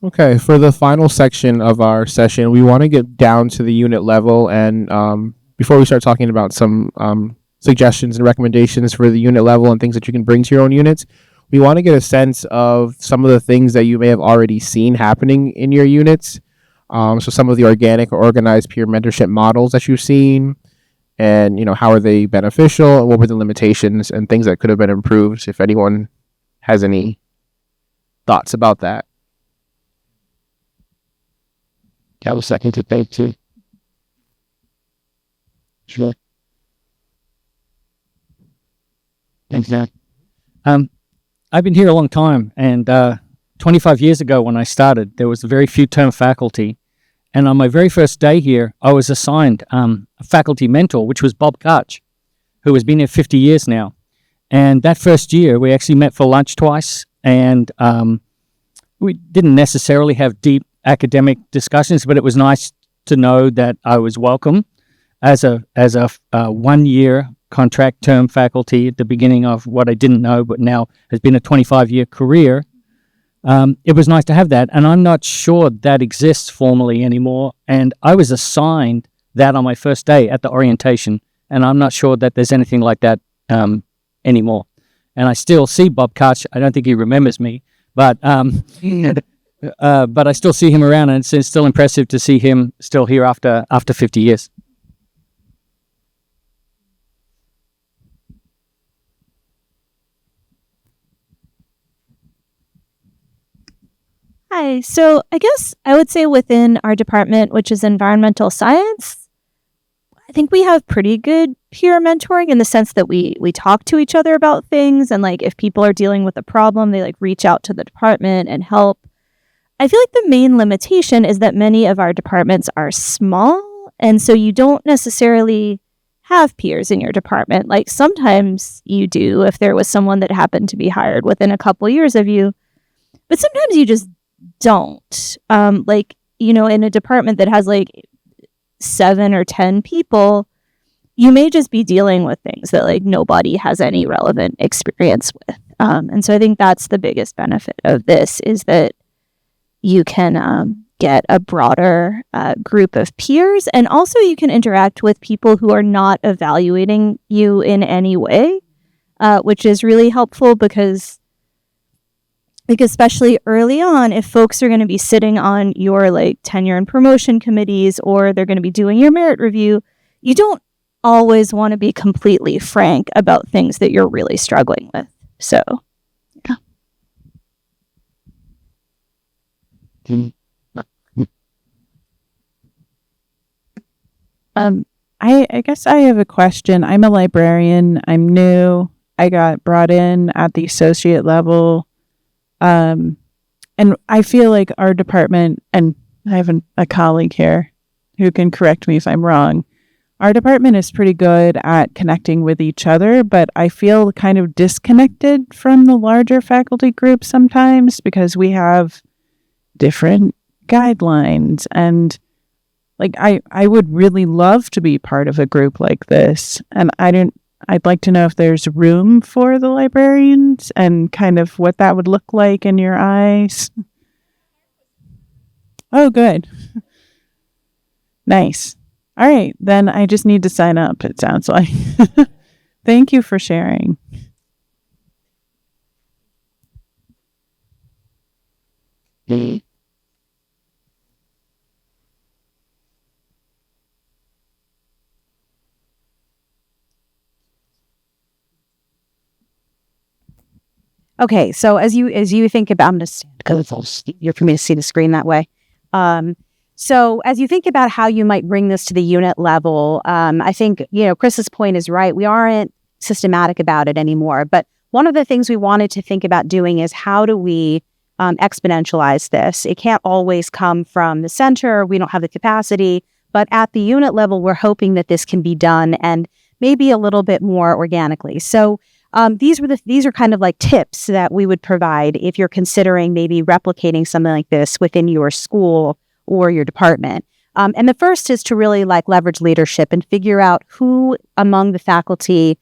Okay, for the final section of our session, we want to get down to the unit level. And before we start talking about some suggestions and recommendations for the unit level and things that you can bring to your own units, we want to get a sense of some of the things that you may have already seen happening in your units. So some of the organic or organized peer mentorship models that you've seen, and how are they beneficial? What were the limitations and things that could have been improved? If anyone has any thoughts about that. I was second to think too. Sure. Thanks, Dan. I've been here a long time, and 25 years ago when I started, there was very few term faculty. And on my very first day here, I was assigned a faculty mentor, which was Bob Karch, who has been here 50 years now. And that first year, we actually met for lunch twice, and we didn't necessarily have deep academic discussions, but it was nice to know that I was welcome as a 1-year contract term faculty at the beginning of what I didn't know, but now has been a 25-year career. It was nice to have that, and I'm not sure that exists formally anymore. And I was assigned that on my first day at the orientation, and I'm not sure that there's anything like that anymore. And I still see Bob Karch. I don't think he remembers me, but I still see him around, and it's still impressive to see him still here after 50 years. Hi. So I guess I would say within our department, which is environmental science, I think we have pretty good peer mentoring in the sense that we talk to each other about things, and like if people are dealing with a problem, they like reach out to the department and help. I feel like the main limitation is that many of our departments are small, and so you don't necessarily have peers in your department. Like sometimes you do if there was someone that happened to be hired within a couple years of you, but sometimes you just don't. In a department that has like 7 or 10 people, you may just be dealing with things that like nobody has any relevant experience with. And so I think that's the biggest benefit of this, is that you can get a broader group of peers, and also you can interact with people who are not evaluating you in any way, which is really helpful because especially early on, if folks are going to be sitting on your like tenure and promotion committees, or they're going to be doing your merit review, you don't always want to be completely frank about things that you're really struggling with. So, yeah. I guess I have a question. I'm a librarian. I'm new. I got brought in at the associate level. And I feel like our department, and I have a colleague here who can correct me if I'm wrong. Our department is pretty good at connecting with each other, but I feel kind of disconnected from the larger faculty group sometimes because we have different guidelines. And like, I would really love to be part of a group like this. And I'd like to know if there's room for the librarians and kind of what that would look like in your eyes. Oh, good. Nice. All right, then I just need to sign up, it sounds like. Thank you for sharing. Okay, so as you think about, I'm just because it's easier for me to see the screen that way. So as you think about how you might bring this to the unit level, I think Chris's point is right. We aren't systematic about it anymore. But one of the things we wanted to think about doing is how do we exponentialize this? It can't always come from the center. We don't have the capacity. But at the unit level, we're hoping that this can be done, and maybe a little bit more organically. So these are kind of like tips that we would provide if you're considering maybe replicating something like this within your school or your department. And the first is to really like leverage leadership and figure out who among the faculty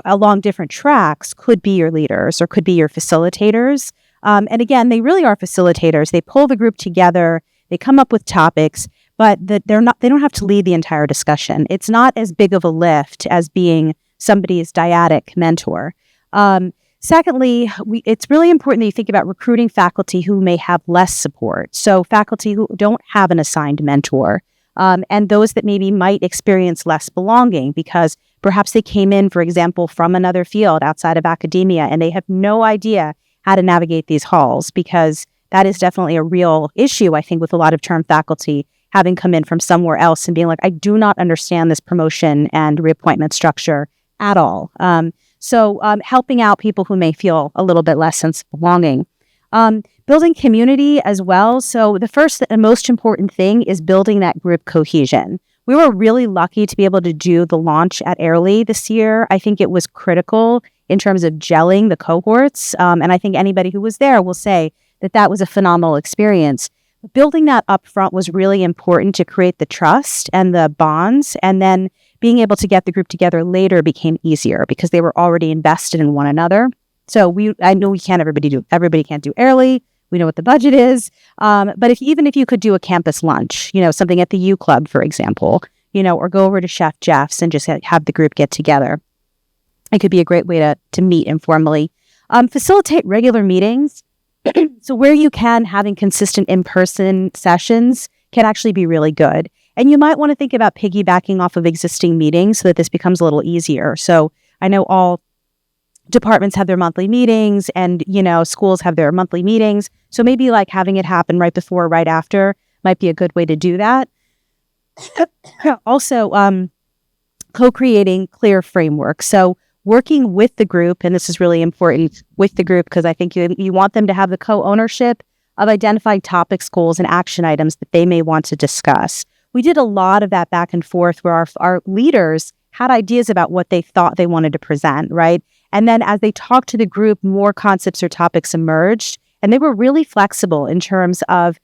along different tracks could be your leaders or could be your facilitators. And again, they really are facilitators. They pull the group together, they come up with topics, but they don't have to lead the entire discussion. It's not as big of a lift as being somebody's dyadic mentor. Secondly, it's really important that you think about recruiting faculty who may have less support. So faculty who don't have an assigned mentor, and those that maybe might experience less belonging because perhaps they came in, for example, from another field outside of academia, and they have no idea how to navigate these halls, because that is definitely a real issue, I think, with a lot of term faculty having come in from somewhere else and being like, I do not understand this promotion and reappointment structure at all. So helping out people who may feel a little bit less sense of belonging. Building community as well. So the first and most important thing is building that group cohesion. We were really lucky to be able to do the launch at Airlie this year. I think it was critical in terms of gelling the cohorts. And I think anybody who was there will say that that was a phenomenal experience. Building that up front was really important to create the trust and the bonds, and then being able to get the group together later became easier because they were already invested in one another. So I know everybody can't do Airlie. We know what the budget is. But even if you could do a campus lunch, something at the U Club, for example, or go over to Chef Jeff's and just have the group get together, it could be a great way to meet informally. Facilitate regular meetings. So where you can, having consistent in-person sessions can actually be really good. And you might want to think about piggybacking off of existing meetings so that this becomes a little easier. So I know all departments have their monthly meetings and, schools have their monthly meetings. So maybe like having it happen right before or right after might be a good way to do that. Also, co-creating clear frameworks. So working with the group, and this is really important with the group because I think you want them to have the co-ownership of identifying topics, goals, and action items that they may want to discuss. We did a lot of that back and forth where our leaders had ideas about what they thought they wanted to present, right? And then as they talked to the group, more concepts or topics emerged, and they were really flexible in terms of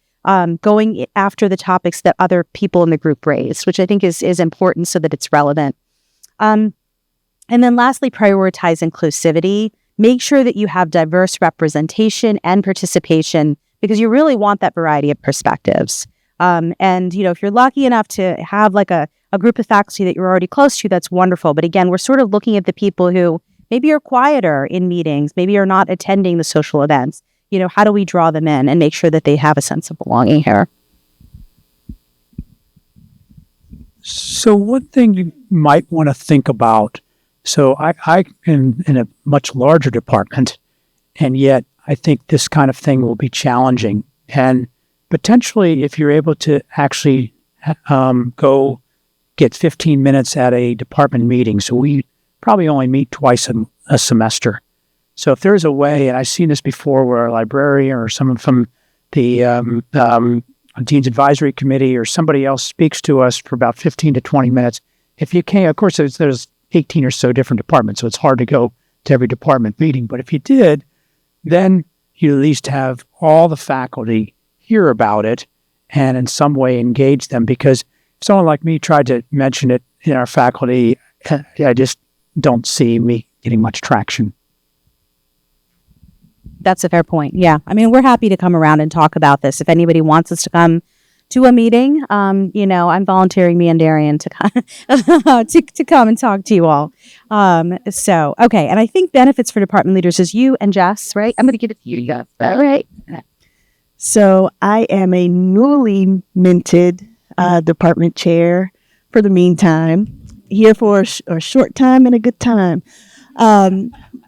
going after the topics that other people in the group raised, which I think is important so that it's relevant. And then lastly, prioritize inclusivity. Make sure that you have diverse representation and participation because you really want that variety of perspectives. And, if you're lucky enough to have like a group of faculty that you're already close to, that's wonderful. But again, we're sort of looking at the people who maybe are quieter in meetings, maybe are not attending the social events. How do we draw them in and make sure that they have a sense of belonging here? So one thing you might want to think about, so I am in a much larger department, and yet I think this kind of thing will be challenging. And potentially, if you're able to actually go get 15 minutes at a department meeting, so we probably only meet twice a semester. So if there's a way, and I've seen this before, where a librarian or someone from the Dean's Advisory Committee or somebody else speaks to us for about 15 to 20 minutes. If you can, of course, there's 18 or so different departments, so it's hard to go to every department meeting. But if you did, then you at least have all the faculty hear about it and in some way engage them. Because if someone like me tried to mention it in our faculty, I just don't see me getting much traction. That's a fair point. Yeah. I mean, we're happy to come around and talk about this. If anybody wants us to come to a meeting, I'm volunteering me and Darrion to come and talk to you all. Okay. And I think benefits for department leaders is you and Jess, right? I'm going to give it to you, Jess. All right. So I am a newly minted department chair for the meantime, here for a short time and a good time.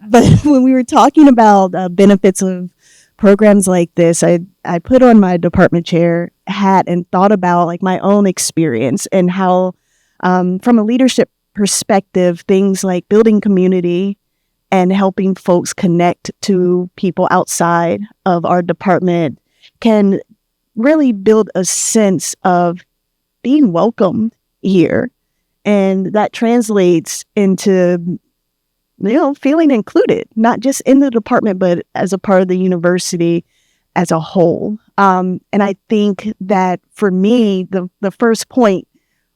But when we were talking about benefits of programs like this, I put on my department chair hat and thought about like my own experience and how, from a leadership perspective, things like building community and helping folks connect to people outside of our department can really build a sense of being welcomed here. And that translates into feeling included, not just in the department, but as a part of the university as a whole. And I think that for me, the first point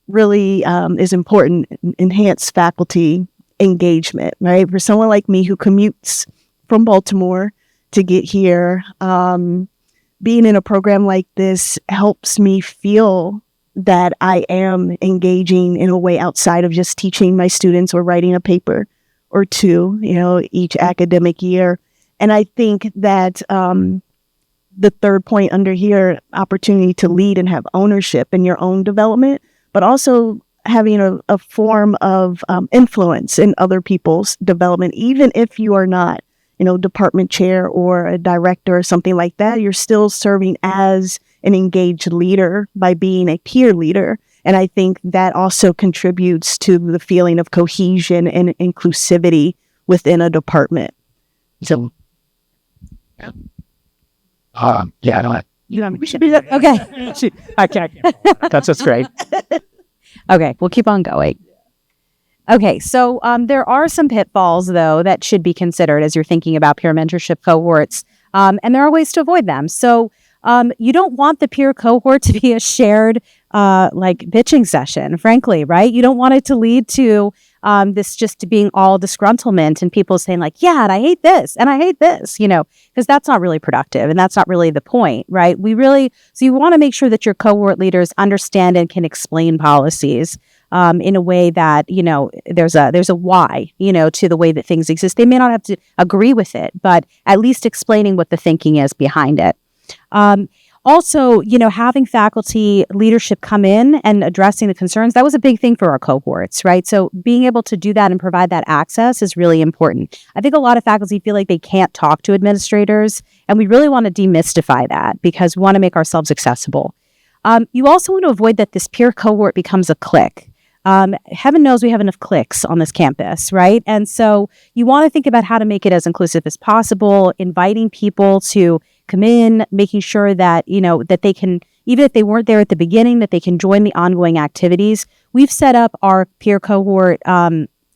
really is important, enhanced faculty engagement, right? For someone like me who commutes from Baltimore to get here. Being in a program like this helps me feel that I am engaging in a way outside of just teaching my students or writing a paper or two, each academic year. And I think that the third point under here, opportunity to lead and have ownership in your own development, but also having a form of influence in other people's development, even if you are not, department chair or a director or something like that, you're still serving as an engaged leader by being a peer leader. And I think that also contributes to the feeling of cohesion and inclusivity within a department. So, yeah, I don't. Okay. I can't. That's great. Okay, we'll keep on going. Okay, so there are some pitfalls, though, that should be considered as you're thinking about peer mentorship cohorts, and there are ways to avoid them. So you don't want the peer cohort to be a shared, bitching session, frankly, right? You don't want it to lead to this just being all disgruntlement and people saying like, yeah, and I hate this, and I hate this, because that's not really productive, and that's not really the point, right? So you want to make sure that your cohort leaders understand and can explain policies in a way that, there's a why, to the way that things exist. They may not have to agree with it, but at least explaining what the thinking is behind it. Also, having faculty leadership come in and addressing the concerns, that was a big thing for our cohorts, right? So being able to do that and provide that access is really important. I think a lot of faculty feel like they can't talk to administrators, and we really want to demystify that because we want to make ourselves accessible. You also want to avoid that this peer cohort becomes a clique. Heaven knows we have enough cliques on this campus, right? And so you want to think about how to make it as inclusive as possible, inviting people to come in, making sure that, that they can, even if they weren't there at the beginning, that they can join the ongoing activities. We've set up our peer cohort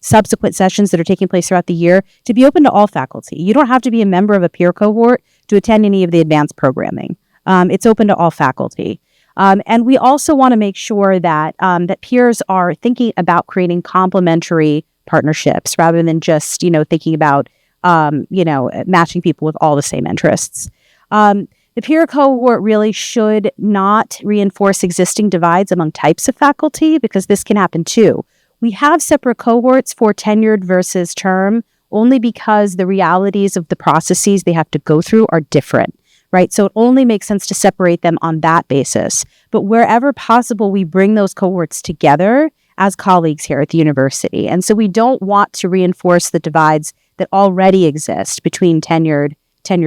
subsequent sessions that are taking place throughout the year to be open to all faculty. You don't have to be a member of a peer cohort to attend any of the advanced programming. It's open to all faculty. And we also want to make sure that that peers are thinking about creating complementary partnerships rather than just, thinking about, matching people with all the same interests. The peer cohort really should not reinforce existing divides among types of faculty because this can happen too. We have separate cohorts for tenured versus term only because the realities of the processes they have to go through are different. Right. So it only makes sense to separate them on that basis. But wherever possible, we bring those cohorts together as colleagues here at the university. And so we don't want to reinforce the divides that already exist between tenure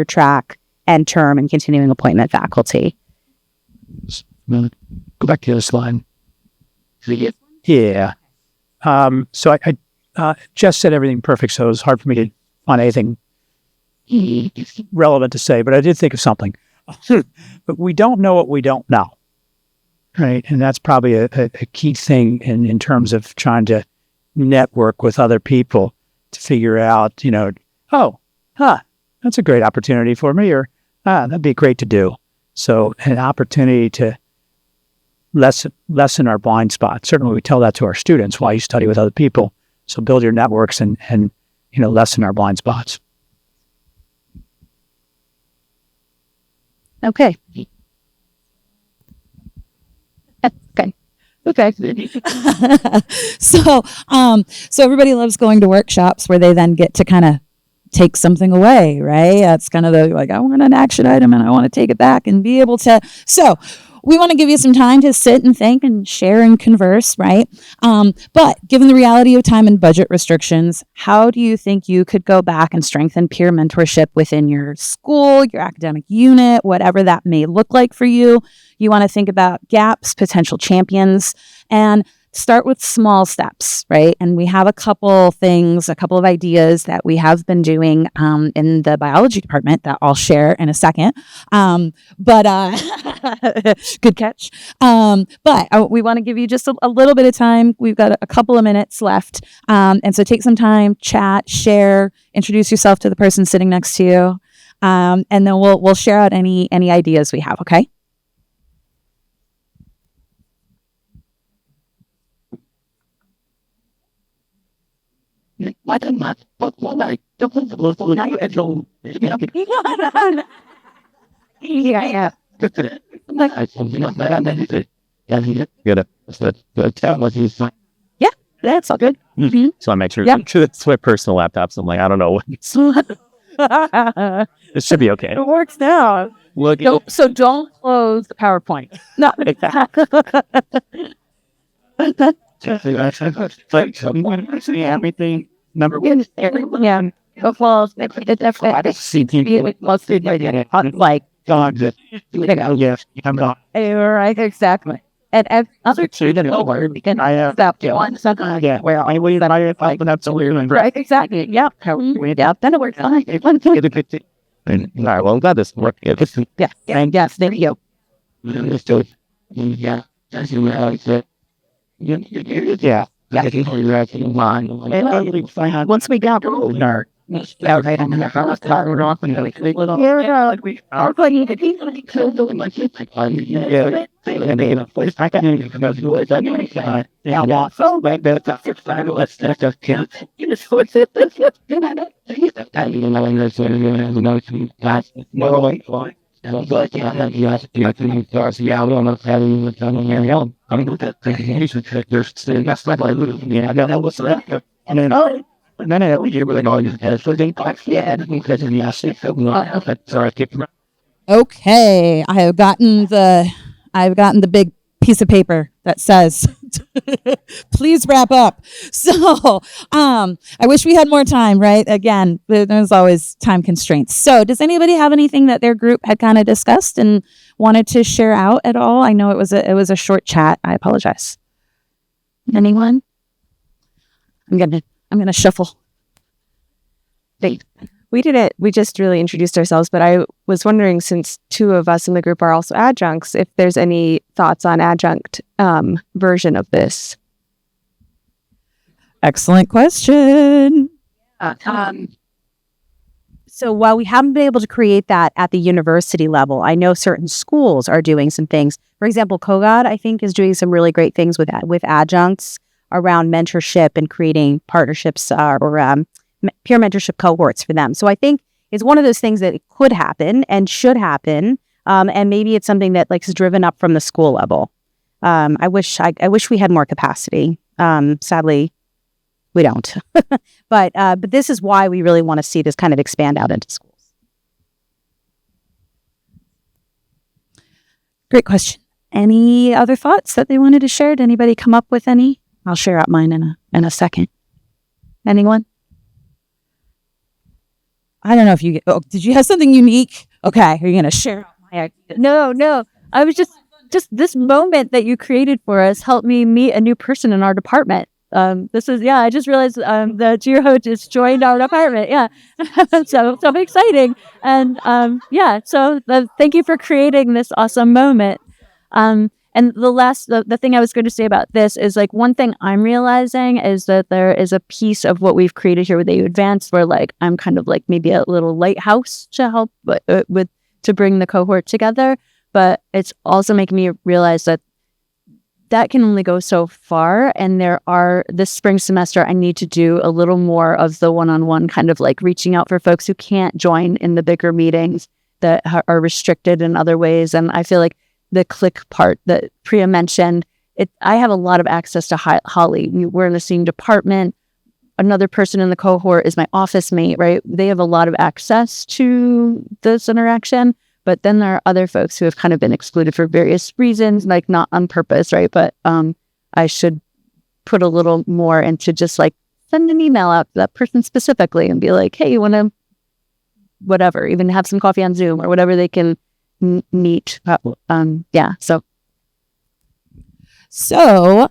track and term and continuing appointment faculty. Go back to the other slide. Yeah. So I just said everything perfect, so it was hard for me to find anything relevant to say, but I did think of something. But we don't know what we don't know, right? And that's probably a key thing in terms of trying to network with other people to figure out, that's a great opportunity for me, or that'd be great to do. So an opportunity to lessen our blind spots. Certainly we tell that to our students while you study with other people. So build your networks and lessen our blind spots. Okay. Okay. So everybody loves going to workshops where they then get to kind of take something away, right? That's kind of I want an action item and I want to take it back and be able to. So we want to give you some time to sit and think and share and converse, right? But given the reality of time and budget restrictions, how do you think you could go back and strengthen peer mentorship within your school, your academic unit, whatever that may look like for you? You want to think about gaps, potential champions, and start with small steps, right? And we have a couple of ideas that we have been doing in the biology department that I'll share in a second. But good catch. But we want to give you just a little bit of time. We've got a couple of minutes left. And so take some time, chat, share, introduce yourself to the person sitting next to you. And then we'll share out any ideas we have, okay? Yeah. Yeah, that's all good. So I make sure Yeah. it's my personal laptops. I'm like, I don't know. It should be okay. It works now. Look, So don't close the PowerPoint. No. Everything. Number Yeah. Well, it's definitely like God, yes, I'm not. right, exactly. And other two that over because I have that one second. yeah. Well, I believe that I have absolutely Right, exactly. Yeah. Yeah. Then it works fine. All right, well, I'm glad this worked. Yeah. And yes, there you go. Yeah. Yeah. Once we got Okay, I've gotten the big piece of paper that says please wrap up. So I wish we had more time, right? Again, there's always time constraints. So does anybody have anything that their group had kind of discussed and wanted to share out at all? I know it was a short chat. I apologize. Anyone? I'm gonna shuffle. We did it. We just really introduced ourselves, but I was wondering, since two of us in the group are also adjuncts, if there's any thoughts on adjunct version of this. Excellent question. So while we haven't been able to create that at the university level, I know certain schools are doing some things. For example, Kogod, I think, is doing some really great things with adjuncts around mentorship and creating partnerships or peer mentorship cohorts for them. So I think it's one of those things that could happen and should happen, and maybe it's something that is driven up from the school level. I wish we had more capacity. Sadly, we don't. But this is why we really want to see this kind of expand out into schools. Great question. Any other thoughts that they wanted to share? Did anybody come up with any? I'll share out mine in a second. Anyone? I don't know if you did you have something unique? Okay, are you going to share out my idea? No. I was just this moment that you created for us helped me meet a new person in our department. I just realized that Jiro just joined our department. Yeah. so exciting. And thank you for creating this awesome moment. And the thing I was going to say about this is one thing I'm realizing is that there is a piece of what we've created here with AU Advanced where I'm kind of maybe a little lighthouse to help to bring the cohort together. But it's also making me realize that can only go so far. And this spring semester, I need to do a little more of the one-on-one kind of reaching out for folks who can't join in the bigger meetings that are restricted in other ways. And I feel like the click part that Priya mentioned, I have a lot of access to Holly. We're in the same department. Another person in the cohort is my office mate, right? They have a lot of access to this interaction, but then there are other folks who have kind of been excluded for various reasons, not on purpose, right? But I should put a little more into just send an email out to that person specifically and be like, hey, you want to, whatever, even have some coffee on Zoom or whatever they can meet. So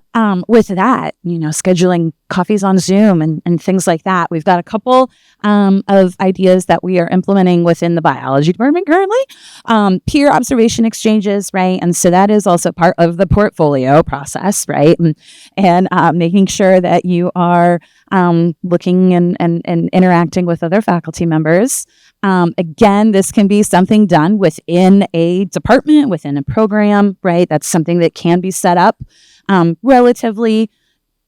with that, scheduling coffees on Zoom and things like that, we've got a couple of ideas that we are implementing within the biology department currently. Peer observation exchanges, right? And so that is also part of the portfolio process, right? And making sure that you are looking and interacting with other faculty members. Again, this can be something done within a department, within a program, right? That's something that can be set up relatively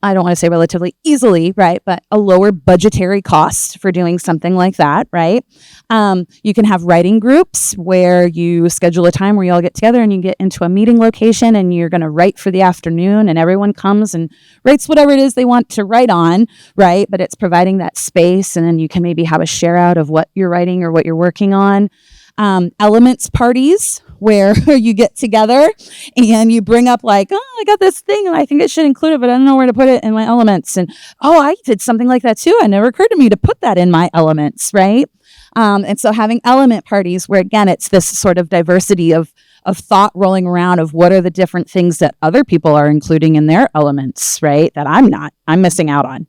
I don't want to say relatively easily, right? But a lower budgetary cost for doing something like that, right? You can have writing groups where you schedule a time where you all get together and you get into a meeting location and you're going to write for the afternoon, and everyone comes and writes whatever it is they want to write on, right? But it's providing that space, and then you can maybe have a share out of what you're writing or what you're working on. Elements parties where you get together and you bring up like, oh, I got this thing and I think it should include it, but I don't know where to put it in my elements. And oh, I did something like that too. It never occurred to me to put that in my elements, right? And so having element parties where, again, it's this sort of diversity of thought rolling around of what are the different things that other people are including in their elements, right? That I'm missing out on.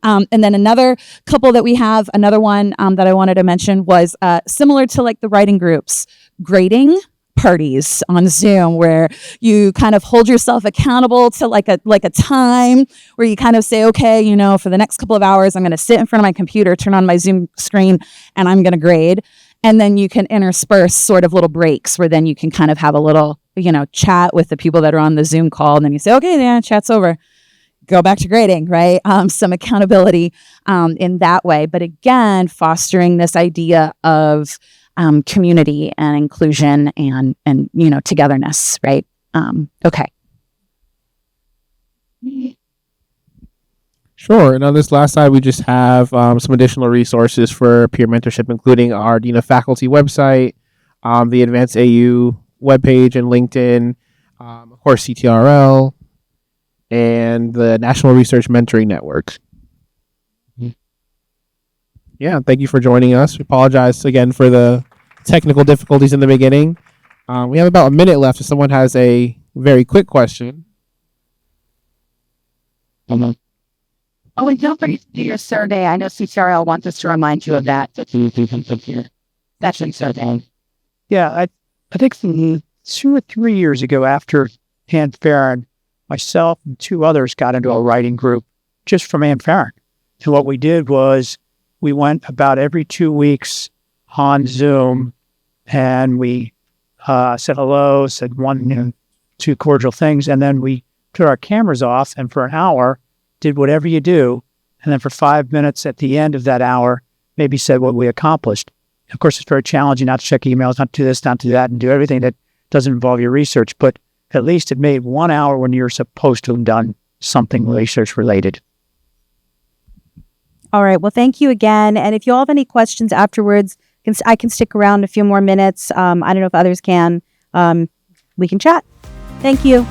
And then another couple that we have, another one that I wanted to mention was similar to like the writing groups, grading parties on Zoom where you kind of hold yourself accountable to like a time where you kind of say, okay, you know, for the next couple of hours, I'm going to sit in front of my computer, turn on my Zoom screen, and I'm going to grade. And then you can intersperse sort of little breaks where then you can kind of have a little, you know, chat with the people that are on the Zoom call. And then you say, okay, yeah, chat's over. Go back to grading, right? Some accountability in that way. But again, fostering this idea of community and inclusion and you know, togetherness, right? Okay. Sure. And on this last slide, we just have some additional resources for peer mentorship, including our Dean of Faculty website, the Advance AU webpage and LinkedIn, of course, CTRL, and the National Research Mentoring Network. Yeah, thank you for joining us. We apologize again for the technical difficulties in the beginning. We have about a minute left if someone has a very quick question. Oh, and don't forget to do your survey. I know CTRL wants us to remind you of that. Session survey. Yeah, I think 2 or 3 years ago after Ann Farron, myself and 2 others got into a writing group just from Ann Farron. And what we did was we went about every 2 weeks on Zoom and we said hello, said 2 cordial things, and then we took our cameras off and for an hour did whatever you do. And then for 5 minutes at the end of that hour, maybe said what we accomplished. Of course, it's very challenging not to check emails, not to do this, not to do that, and do everything that doesn't involve your research. But at least it made 1 hour when you're supposed to have done something research related. All right. Well, thank you again. And if you all have any questions afterwards, I can stick around a few more minutes. I don't know if others can. We can chat. Thank you.